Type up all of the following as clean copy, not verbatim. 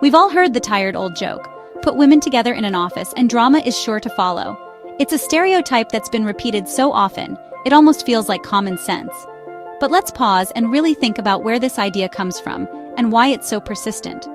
We've all heard the tired old joke. Put women together in an office and drama is sure to follow. It's a stereotype that's been repeated so often, it almost feels like common sense. But let's pause and really think about where this idea comes from and why it's so persistent.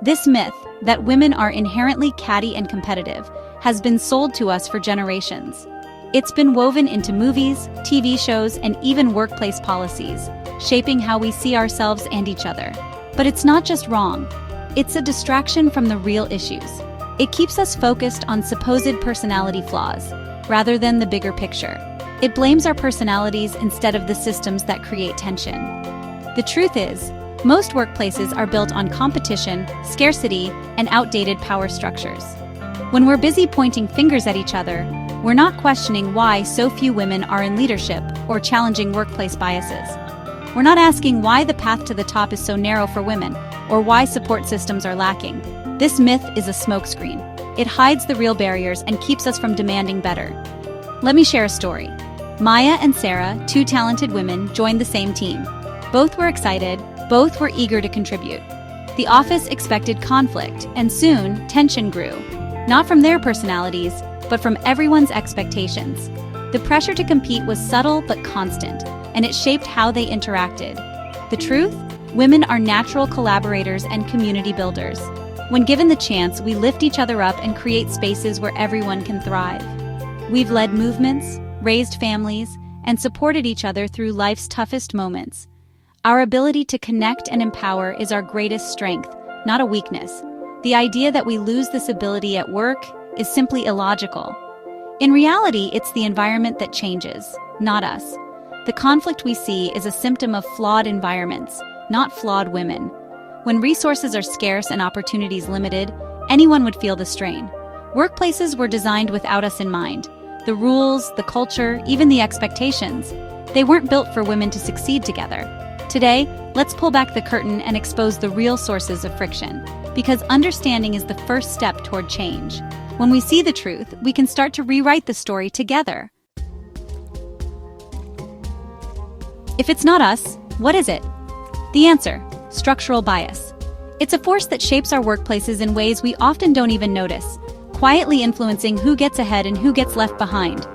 This myth, that women are inherently catty and competitive, has been sold to us for generations. It's been woven into movies, TV shows, and even workplace policies, shaping how we see ourselves and each other. But it's not just wrong. It's a distraction from the real issues. It keeps us focused on supposed personality flaws, rather than the bigger picture. It blames our personalities instead of the systems that create tension. The truth is, most workplaces are built on competition, scarcity, and outdated power structures. When we're busy pointing fingers at each other, we're not questioning why so few women are in leadership or challenging workplace biases. We're not asking why the path to the top is so narrow for women, or why support systems are lacking. This myth is a smokescreen. It hides the real barriers and keeps us from demanding better. Let me share a story. Maya and Sarah, two talented women, joined the same team. Both were excited, both were eager to contribute. The office expected conflict, and soon, tension grew. Not from their personalities, but from everyone's expectations. The pressure to compete was subtle but constant, and it shaped how they interacted. The truth? Women are natural collaborators and community builders. When given the chance, we lift each other up and create spaces where everyone can thrive. We've led movements, raised families, and supported each other through life's toughest moments. Our ability to connect and empower is our greatest strength, not a weakness. The idea that we lose this ability at work is simply illogical. In reality, it's the environment that changes, not us. The conflict we see is a symptom of flawed environments, not flawed women. When resources are scarce and opportunities limited, anyone would feel the strain. Workplaces were designed without us in mind. The rules, the culture, even the expectations. They weren't built for women to succeed together. Today, let's pull back the curtain and expose the real sources of friction, because understanding is the first step toward change. When we see the truth, we can start to rewrite the story together. If it's not us, what is it? The answer: structural bias. It's a force that shapes our workplaces in ways we often don't even notice, quietly influencing who gets ahead and who gets left behind.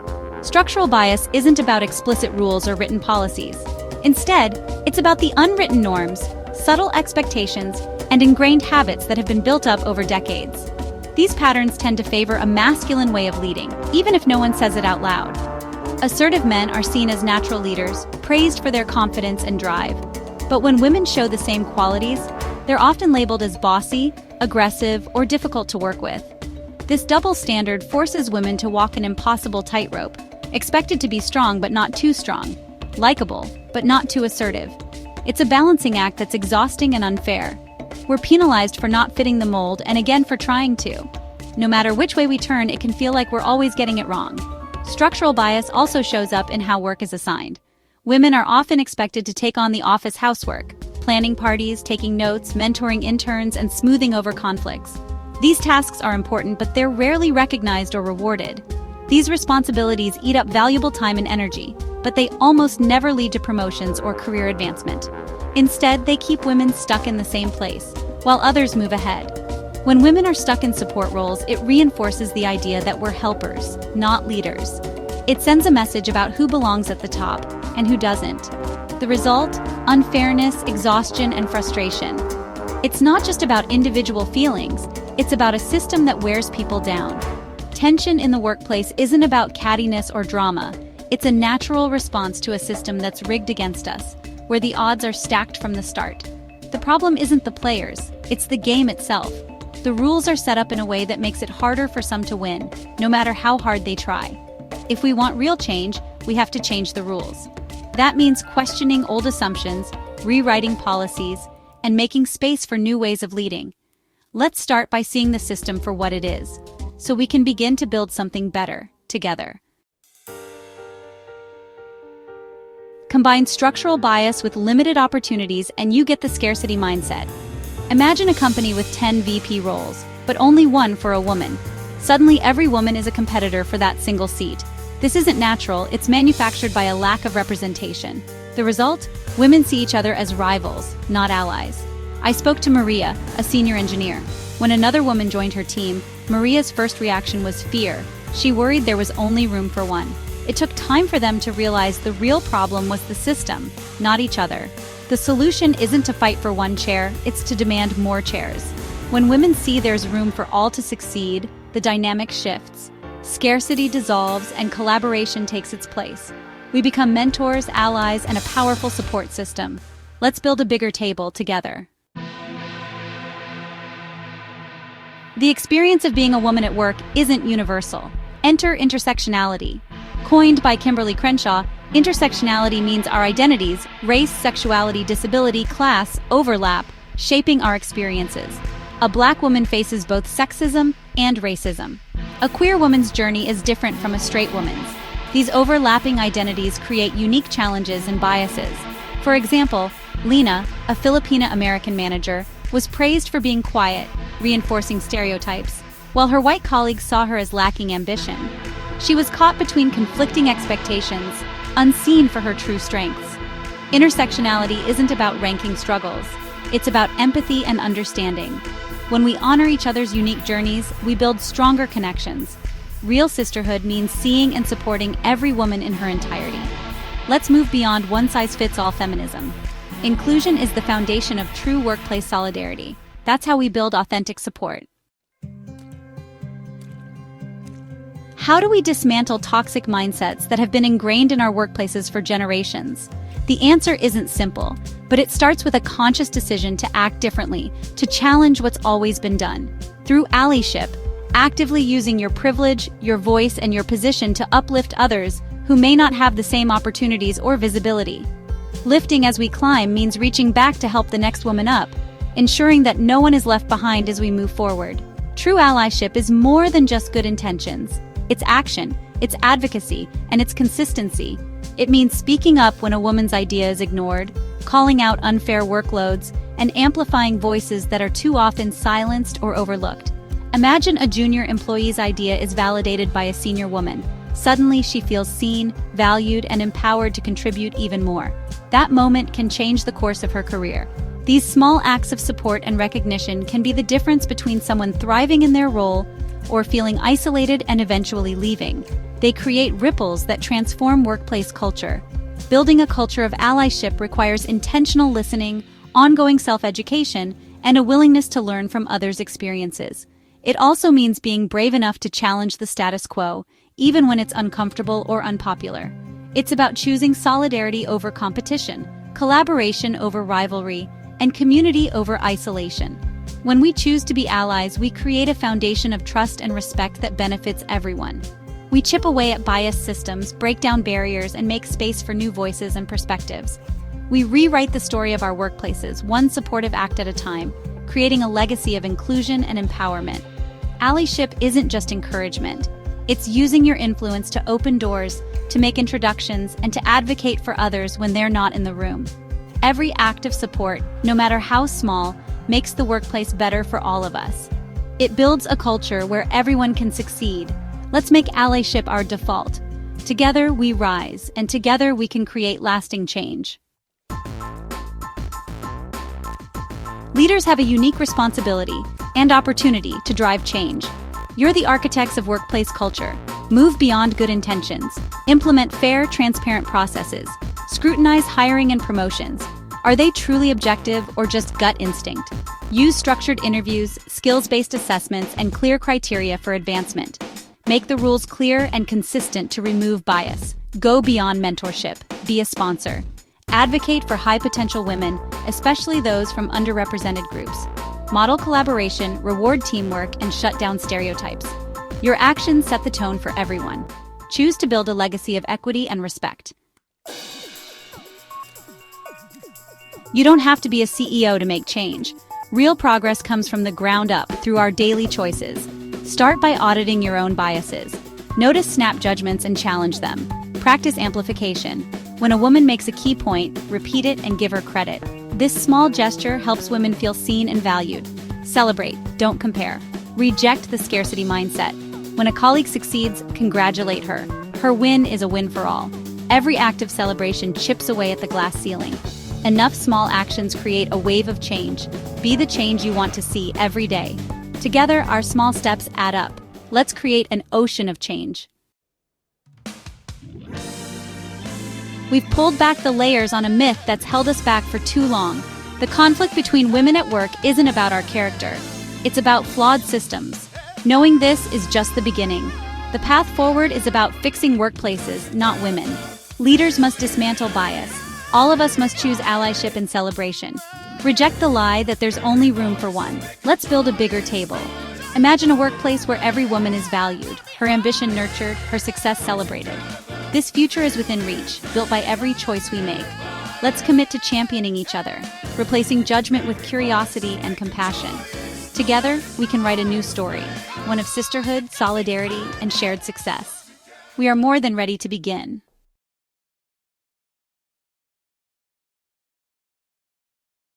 Structural bias isn't about explicit rules or written policies. Instead, it's about the unwritten norms, subtle expectations, and ingrained habits that have been built up over decades. These patterns tend to favor a masculine way of leading, even if no one says it out loud. Assertive men are seen as natural leaders, praised for their confidence and drive. But when women show the same qualities, they're often labeled as bossy, aggressive, or difficult to work with. This double standard forces women to walk an impossible tightrope, expected to be strong but not too strong, likable but not too assertive. It's a balancing act that's exhausting and unfair. We're penalized for not fitting the mold and again for trying to. No matter which way we turn, it can feel like we're always getting it wrong. Structural bias also shows up in how work is assigned. Women are often expected to take on the office housework, planning parties, taking notes, mentoring interns, and smoothing over conflicts. These tasks are important, but they're rarely recognized or rewarded. These responsibilities eat up valuable time and energy, but they almost never lead to promotions or career advancement. Instead, they keep women stuck in the same place, while others move ahead. When women are stuck in support roles, it reinforces the idea that we're helpers, not leaders. It sends a message about who belongs at the top and who doesn't. The result? Unfairness, exhaustion, and frustration. It's not just about individual feelings, it's about a system that wears people down. Tension in the workplace isn't about cattiness or drama. It's a natural response to a system that's rigged against us, where the odds are stacked from the start. The problem isn't the players, it's the game itself. The rules are set up in a way that makes it harder for some to win, no matter how hard they try. If we want real change, we have to change the rules. That means questioning old assumptions, rewriting policies, and making space for new ways of leading. Let's start by seeing the system for what it is, so we can begin to build something better, together. Combine structural bias with limited opportunities and you get the scarcity mindset. Imagine a company with 10 VP roles, but only one for a woman. Suddenly, every woman is a competitor for that single seat. This isn't natural, it's manufactured by a lack of representation. The result? Women see each other as rivals, not allies. I spoke to Maria, a senior engineer. When another woman joined her team, Maria's first reaction was fear. She worried there was only room for one. It took time for them to realize the real problem was the system, not each other. The solution isn't to fight for one chair, it's to demand more chairs. When women see there's room for all to succeed, the dynamic shifts. Scarcity dissolves and collaboration takes its place. We become mentors, allies, and a powerful support system. Let's build a bigger table together. The experience of being a woman at work isn't universal. Enter intersectionality. Coined by Kimberly Crenshaw, intersectionality means our identities, race, sexuality, disability, class, overlap, shaping our experiences. A Black woman faces both sexism and racism. A queer woman's journey is different from a straight woman's. These overlapping identities create unique challenges and biases. For example, Lena, a Filipina-American manager, was praised for being quiet, reinforcing stereotypes, while her white colleagues saw her as lacking ambition. She was caught between conflicting expectations, unseen for her true strengths. Intersectionality isn't about ranking struggles. It's about empathy and understanding. When we honor each other's unique journeys, we build stronger connections. Real sisterhood means seeing and supporting every woman in her entirety. Let's move beyond one-size-fits-all feminism. Inclusion is the foundation of true workplace solidarity. That's how we build authentic support. How do we dismantle toxic mindsets that have been ingrained in our workplaces for generations? The answer isn't simple, but it starts with a conscious decision to act differently, to challenge what's always been done. Through allyship, actively using your privilege, your voice, and your position to uplift others who may not have the same opportunities or visibility. Lifting as we climb means reaching back to help the next woman up, ensuring that no one is left behind as we move forward. True allyship is more than just good intentions. It's action, it's advocacy, and it's consistency. It means speaking up when a woman's idea is ignored, calling out unfair workloads, and amplifying voices that are too often silenced or overlooked. Imagine a junior employee's idea is validated by a senior woman. Suddenly, she feels seen, valued, and empowered to contribute even more. That moment can change the course of her career. These small acts of support and recognition can be the difference between someone thriving in their role or feeling isolated and eventually leaving. They create ripples that transform workplace culture. Building a culture of allyship requires intentional listening, ongoing self-education, and a willingness to learn from others' experiences. It also means being brave enough to challenge the status quo, even when it's uncomfortable or unpopular. It's about choosing solidarity over competition, collaboration over rivalry, and community over isolation. When we choose to be allies, we create a foundation of trust and respect that benefits everyone. We chip away at biased systems, break down barriers, and make space for new voices and perspectives. We rewrite the story of our workplaces, one supportive act at a time, creating a legacy of inclusion and empowerment. Allyship isn't just encouragement. It's using your influence to open doors, to make introductions, and to advocate for others when they're not in the room. Every act of support, no matter how small, makes the workplace better for all of us. It builds a culture where everyone can succeed. Let's make allyship our default. Together we rise, and together we can create lasting change. Leaders have a unique responsibility and opportunity to drive change. You're the architects of workplace culture. Move beyond good intentions. Implement fair, transparent processes. Scrutinize hiring and promotions. Are they truly objective or just gut instinct? Use structured interviews, skills-based assessments, and clear criteria for advancement. Make the rules clear and consistent to remove bias. Go beyond mentorship. Be a sponsor. Advocate for high-potential women, especially those from underrepresented groups. Model collaboration, reward teamwork, and shut down stereotypes. Your actions set the tone for everyone. Choose to build a legacy of equity and respect. You don't have to be a CEO to make change. Real progress comes from the ground up through our daily choices. Start by auditing your own biases. Notice snap judgments and challenge them. Practice amplification. When a woman makes a key point, repeat it and give her credit. This small gesture helps women feel seen and valued. Celebrate, don't compare. Reject the scarcity mindset. When a colleague succeeds, congratulate her. Her win is a win for all. Every act of celebration chips away at the glass ceiling. Enough small actions create a wave of change. Be the change you want to see every day. Together, our small steps add up. Let's create an ocean of change. We've pulled back the layers on a myth that's held us back for too long. The conflict between women at work isn't about our character. It's about flawed systems. Knowing this is just the beginning. The path forward is about fixing workplaces, not women. Leaders must dismantle bias. All of us must choose allyship and celebration. Reject the lie that there's only room for one. Let's build a bigger table. Imagine a workplace where every woman is valued, her ambition nurtured, her success celebrated. This future is within reach, built by every choice we make. Let's commit to championing each other, replacing judgment with curiosity and compassion. Together, we can write a new story, one of sisterhood, solidarity, and shared success. We are more than ready to begin.